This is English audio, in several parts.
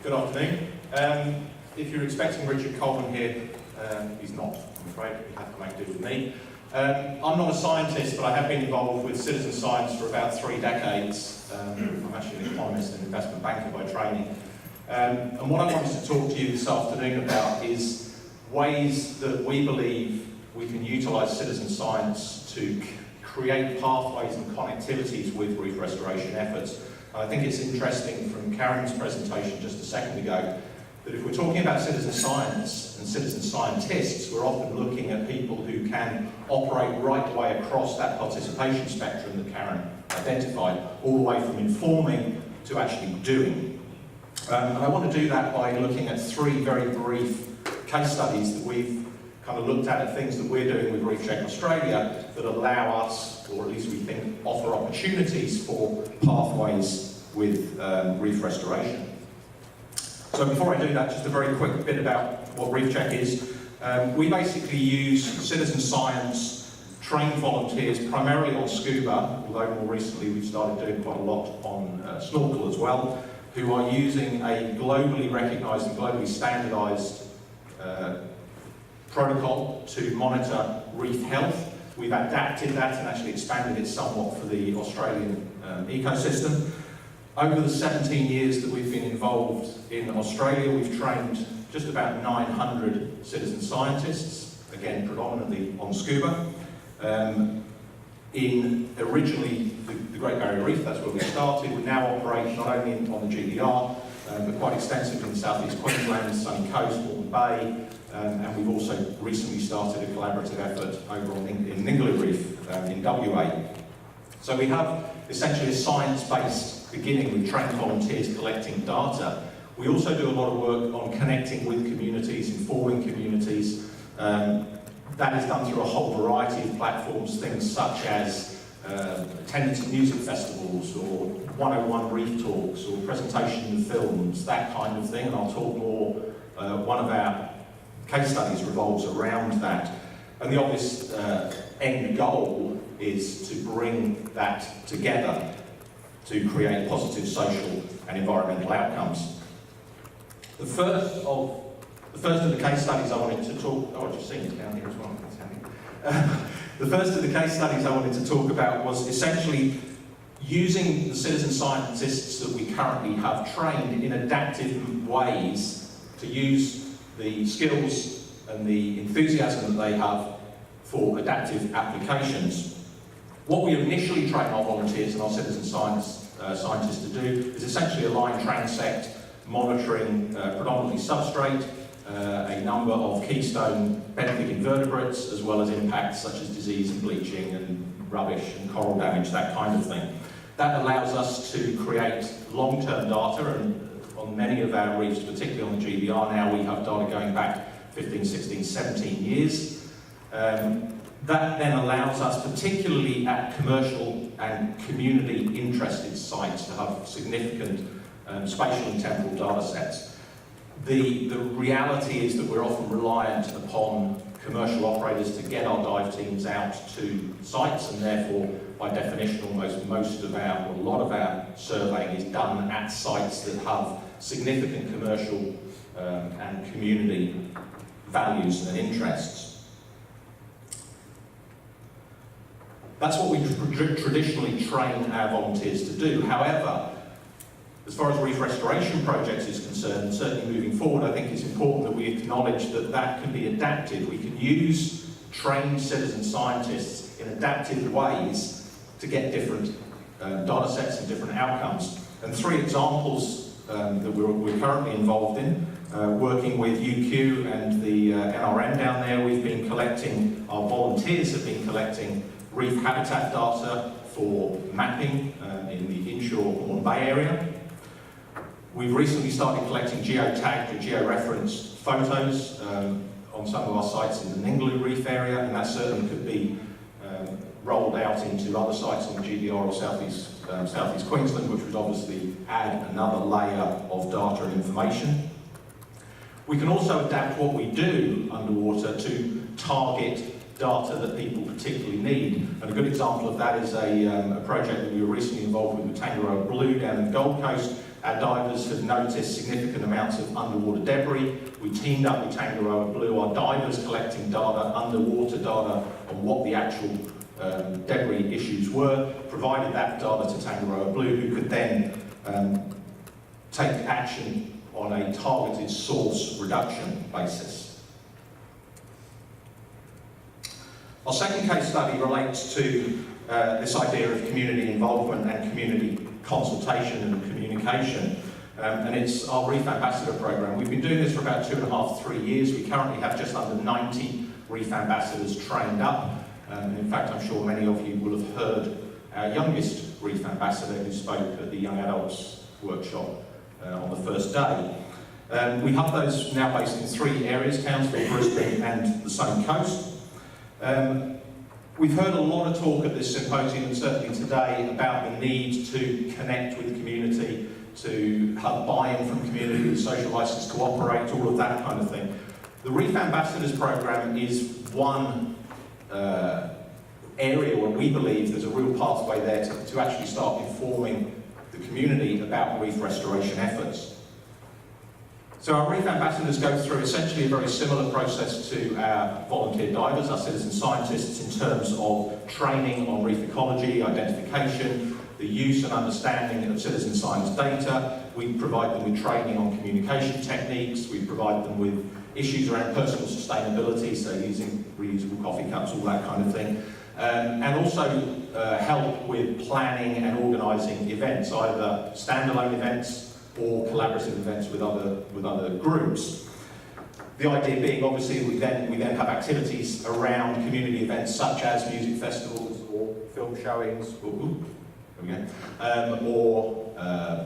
Good afternoon. If you're expecting Richard Coleman here, he's not, I'm afraid. You have to make do with me. I'm not a scientist, but I have been involved with citizen science for about 3 decades. I'm actually an economist and investment banker by training. And what I wanted to talk to you this afternoon about is ways that we believe we can utilise citizen science to create pathways and connectivities with reef restoration efforts. And I think it's interesting from Karen's presentation just a second ago that if we're talking about citizen science and citizen scientists, we're often looking at people who can operate right the way across that participation spectrum that Karen identified, all the way from informing to actually doing. And I want to do that by looking at 3 very brief case studies that we've kind of looked at things that we're doing with Reef Check Australia that allow us, or at least we think offer opportunities for pathways with reef restoration. So before I do that, just a very quick bit about what Reef Check is. We basically use citizen science, trained volunteers, primarily on scuba, although more recently we've started doing quite a lot on snorkel as well, who are using a globally recognised and globally standardised protocol to monitor reef health. We've adapted that and actually expanded it somewhat for the Australian ecosystem. Over the 17 years that we've been involved in Australia, we've trained just about 900 citizen scientists, again predominantly on scuba. In originally the Great Barrier Reef, that's where we started. We now operate not only on the GBR, but quite extensively in South East Queensland, Sunny Coast, Moreton Bay, and we've also recently started a collaborative effort over in Ningaloo Reef in WA. So we have essentially a science-based beginning with trained volunteers collecting data. We also do a lot of work on connecting with communities, informing communities. That is done through a whole variety of platforms, things such as attendance at music festivals or 101 reef talks or presentation of films, that kind of thing, and I'll talk more. One of our case studies revolves around that. And the obvious end goal is to bring that together to create positive social and environmental outcomes. The first of the case studies I wanted to talk, I've just seen it down here as well, that's handy. The first of the case studies I wanted to talk about was essentially using the citizen scientists that we currently have trained in adaptive ways to use the skills and the enthusiasm that they have for adaptive applications. What we initially train our volunteers and our citizen scientists to do is essentially a line transect, monitoring predominantly substrate, a number of keystone benthic invertebrates, as well as impacts such as disease and bleaching and rubbish and coral damage, that kind of thing. That allows us to create long-term data, and on many of our reefs, particularly on the GBR now, we have data going back 15, 16, 17 years. That then allows us, particularly at commercial and community interested sites, to have significant spatial and temporal data sets. The reality is that we're often reliant upon commercial operators to get our dive teams out to sites, and therefore, by definition, most of our, or a lot of our surveying is done at sites that have significant commercial and community values and interests. That's what we traditionally train our volunteers to do. However, as far as reef restoration projects is concerned, certainly moving forward, I think it's important that we acknowledge that that can be adapted. We can use trained citizen scientists in adaptive ways to get different data sets and different outcomes. And 3 examples that we're currently involved in, working with UQ and the NRM down there, we've been collecting, our volunteers have been collecting reef habitat data for mapping in the inshore Moreton Bay area. We've recently started collecting geotagged or georeferenced photos on some of our sites in the Ningaloo Reef area, and that certainly could be rolled out into other sites on the GBR or South East Queensland, which would obviously add another layer of data and information. We can also adapt what we do underwater to target data that people particularly need. And a good example of that is a project that we were recently involved with Tangaroa Blue down in the Gold Coast, our divers have noticed significant amounts of underwater debris. We teamed up with Tangaroa Blue, our divers collecting data, underwater data, on what the actual debris issues were, provided that data to Tangaroa Blue, who could then take action on a targeted source reduction basis. Our second case study relates to this idea of community involvement and community consultation and communication, and it's our Reef Ambassador program. We've been doing this for about 2.5 to 3 years. We currently have just under 90 Reef Ambassadors trained up. In fact, I'm sure many of you will have heard our youngest Reef Ambassador who spoke at the Young Adults workshop on the first day. We have those now based in 3 areas, Townsville, Brisbane and the Sunny Coast. We've heard a lot of talk at this symposium, and certainly today, about the need to connect with the community, to have buy-in from community, the social license to operate, all of that kind of thing. The Reef Ambassadors program is one area where we believe there's a real pathway there to actually start informing the community about reef restoration efforts. So our Reef Ambassadors go through essentially a very similar process to our volunteer divers, our citizen scientists, in terms of training on reef ecology, identification, the use and understanding of citizen science data. We provide them with training on communication techniques. We provide them with issues around personal sustainability, so using reusable coffee cups, all that kind of thing. And also help with planning and organising events, either standalone events or collaborative events with other groups. The idea being, obviously, we then have activities around community events such as music festivals or film showings, or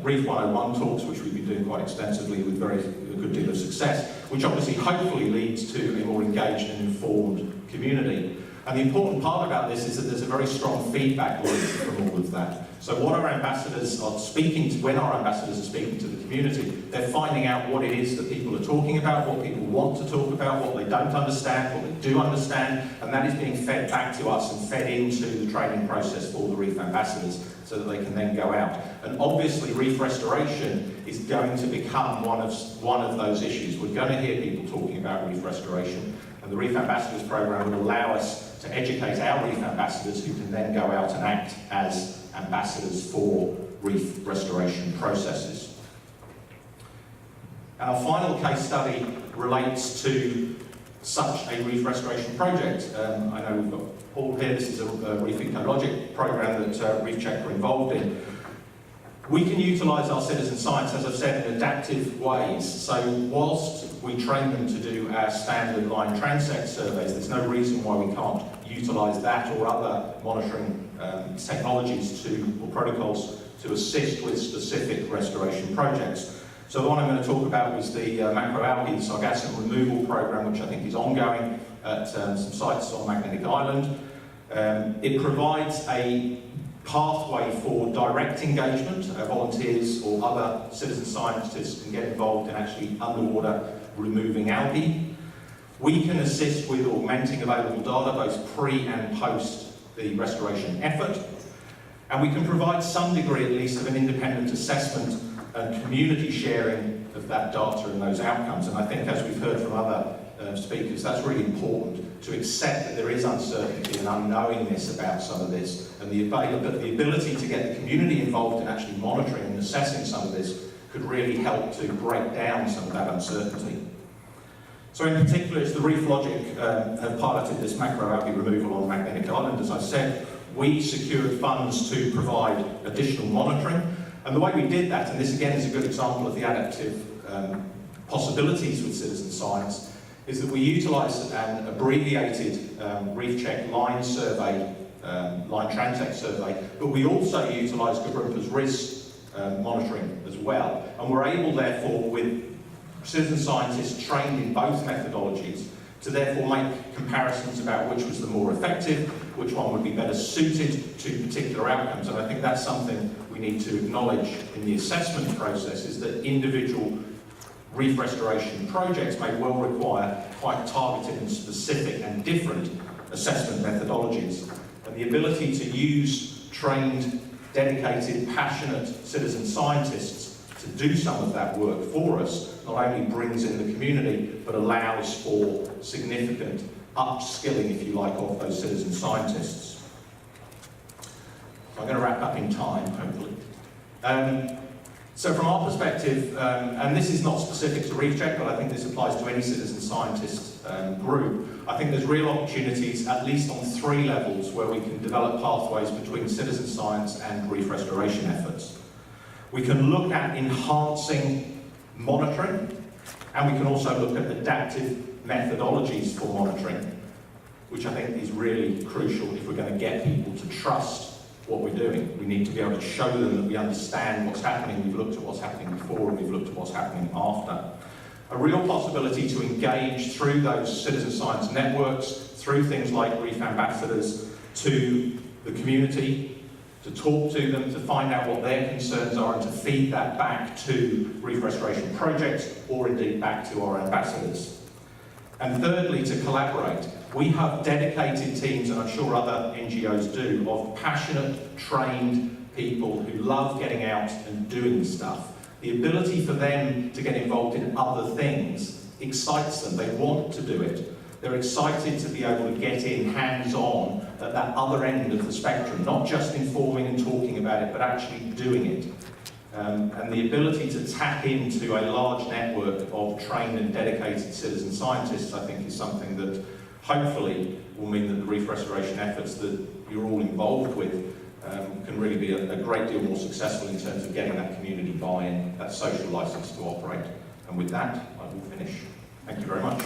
Reef 101 talks, which we've been doing quite extensively with a good deal of success, which obviously hopefully leads to a more engaged and informed community. And the important part about this is that there's a very strong feedback loop from all of that. So what our ambassadors are speaking to, when our ambassadors are speaking to the community, they're finding out what it is that people are talking about, what people want to talk about, what they don't understand, what they do understand, and that is being fed back to us and fed into the training process for the Reef Ambassadors so that they can then go out. And obviously reef restoration is going to become one of those issues. We're going to hear people talking about reef restoration, and the Reef Ambassadors program will allow us to educate our Reef Ambassadors who can then go out and act as ambassadors for reef restoration processes. Our final case study relates to such a reef restoration project. I know we've got Paul here. This is a Reef Ecologic program that Reef Check are involved in. We can utilise our citizen science, as I've said, in adaptive ways. So whilst we train them to do our standard line transect surveys, there's no reason why we can't utilise that or other monitoring technologies or protocols to assist with specific restoration projects. So the one I'm going to talk about was the macroalgae sargassum removal program, which I think is ongoing at some sites on Magnetic Island. It provides a pathway for direct engagement. Volunteers or other citizen scientists can get involved in actually underwater removing algae. We can assist with augmenting available data, both pre and post the restoration effort. And we can provide some degree, at least, of an independent assessment and community sharing of that data and those outcomes. And I think, as we've heard from other speakers, that's really important, to accept that there is uncertainty and unknowingness about some of this, and the ability to get the community involved in actually monitoring and assessing some of this could really help to break down some of that uncertainty. So in particular, it's the Reef Ecologic have piloted this macroalgae removal on Magnetic Island. As I said, we secured funds to provide additional monitoring, and the way we did that, and this again is a good example of the adaptive possibilities with citizen science, is that we utilised an abbreviated Reef Check line survey, line transect survey, but we also utilised Gabrumpa's risk monitoring as well. And we're able, therefore, with citizen scientists trained in both methodologies, to therefore make comparisons about which was the more effective, which one would be better suited to particular outcomes. And I think that's something we need to acknowledge in the assessment process, is that individual reef restoration projects may well require quite targeted and specific and different assessment methodologies. And the ability to use trained, dedicated, passionate citizen scientists to to do some of that work for us not only brings in the community, but allows for significant upskilling, if you like, of those citizen scientists. So I'm going to wrap up in time, hopefully. So from our perspective, and this is not specific to Reef Check, but I think this applies to any citizen scientist group, I think there's real opportunities, at least on 3 levels, where we can develop pathways between citizen science and reef restoration efforts. We can look at enhancing monitoring, and we can also look at adaptive methodologies for monitoring, which I think is really crucial if we're going to get people to trust what we're doing. We need to be able to show them that we understand what's happening. We've looked at what's happening before, and we've looked at what's happening after. A real possibility to engage through those citizen science networks, through things like Reef Ambassadors, to the community, to talk to them, to find out what their concerns are, and to feed that back to reef restoration projects, or indeed back to our ambassadors. And thirdly, to collaborate. We have dedicated teams, and I'm sure other NGOs do, of passionate, trained people who love getting out and doing stuff. The ability for them to get involved in other things excites them. They want to do it. They're excited to be able to get in hands-on at that other end of the spectrum, not just informing and talking about it, but actually doing it. And the ability to tap into a large network of trained and dedicated citizen scientists, I think, is something that hopefully will mean that the reef restoration efforts that you're all involved with can really be a great deal more successful in terms of getting that community buy-in, that social license to operate. And with that, I will finish. Thank you very much.